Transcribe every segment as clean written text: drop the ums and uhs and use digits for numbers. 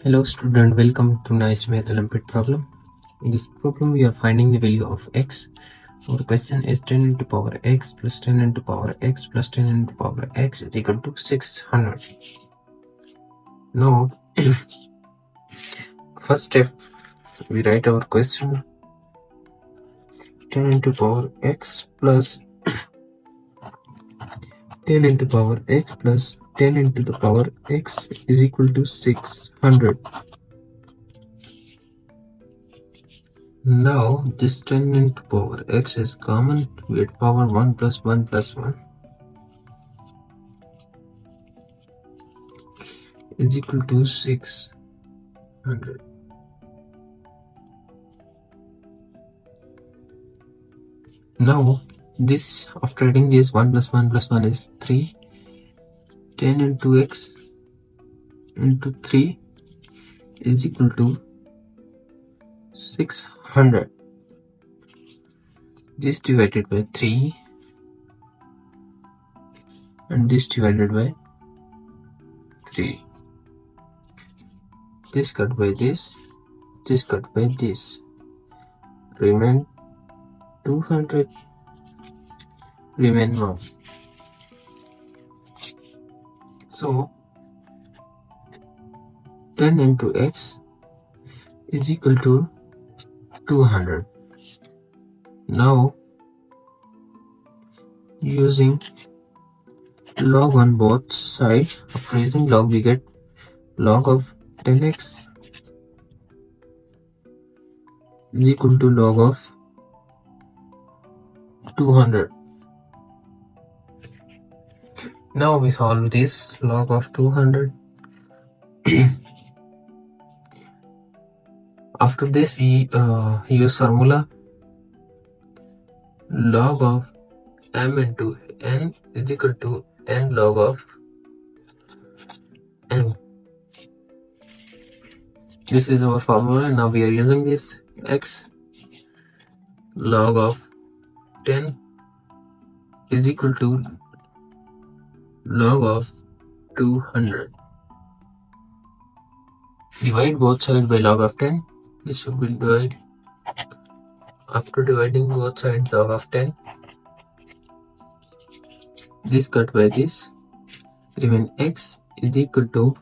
Hello student, welcome to Nice Math Olympiad problem. In this problem we are finding the value of x. Our question is 10 into power x plus 10 into power x plus 10 into power x is equal to 600. Now first step, we write our question 10 into power x plus 10 into power x plus 10 into the power x is equal to 600. Now this 10 into power x is common with power 1 plus 1 plus 1 is equal to 600. Now this, after adding this 1 plus 1 plus 1 is 3. 10 into x into 3 is equal to 600. This divided by 3 and this divided by 3. This cut by this cut by this. Remain 200, remain 1. So 10 into x is equal to 200. Now using log on both sides, after using log we get log of 10x is equal to log of 200. Now we solve this log of 200. After this we use formula log of m into n is equal to n log of n. This is our formula. Now we are using this x log of 10 is equal to log of 200. Divide both sides by log of 10. This should be divided. After dividing both sides log of 10, this cut by this, remain x is equal to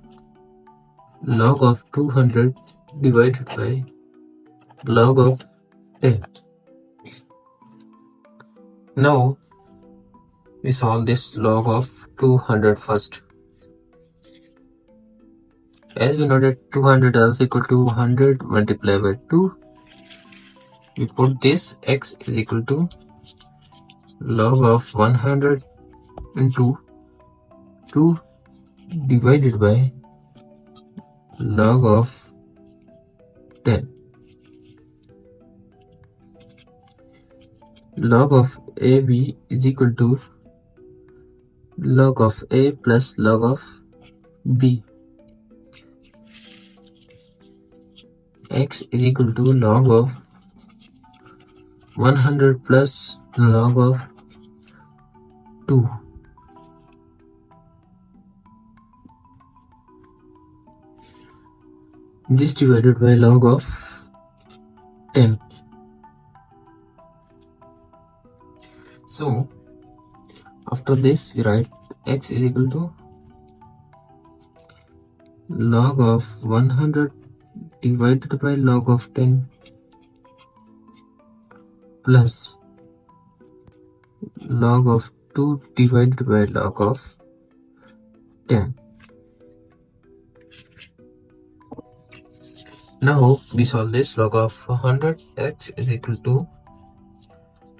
log of 200 divided by log of 10. Now we solve this log of 200 first. As we know that 200 is equal to 100 multiplied by 2, we put this x is equal to log of 100 into 2 divided by log of 10. Log of AB is equal to log of A plus log of B. X is equal to log of 100 plus log of 2. This divided by log of 10. So after this we write x is equal to log of 100 divided by log of 10 plus log of 2 divided by log of 10. Now we solve this log of 100. X is equal to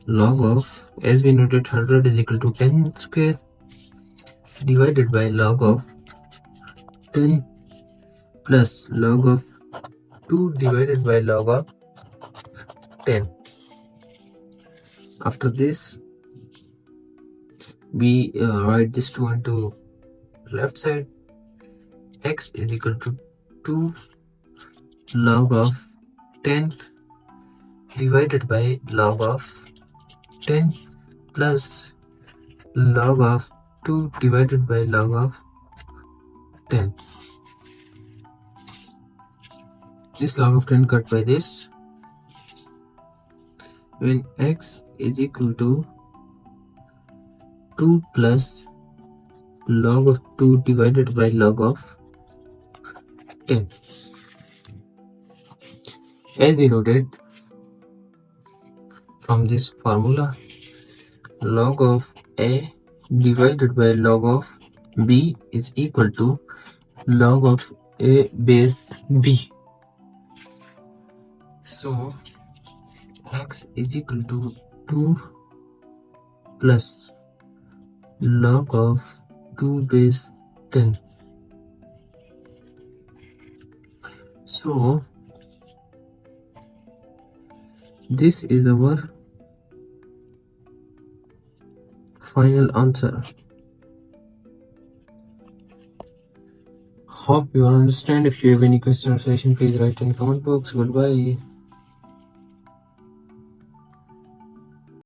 log of, as we noted, 100 is equal to 10 square divided by log of 10 plus log of 2 divided by log of 10. After this we write this 2 into left side. X is equal to 2 log of 10 divided by log of 10 plus log of 2 divided by log of 10. this log of 10 cut by this. When x is equal to 2 plus log of 2 divided by log of 10. As we noted from this formula, log of a divided by log of b is equal to log of a base b. So x is equal to 2 plus log of 2 base 10. So this is our final answer. Hope you understand. If you have any questions or suggestion, please write in the comment box. Goodbye.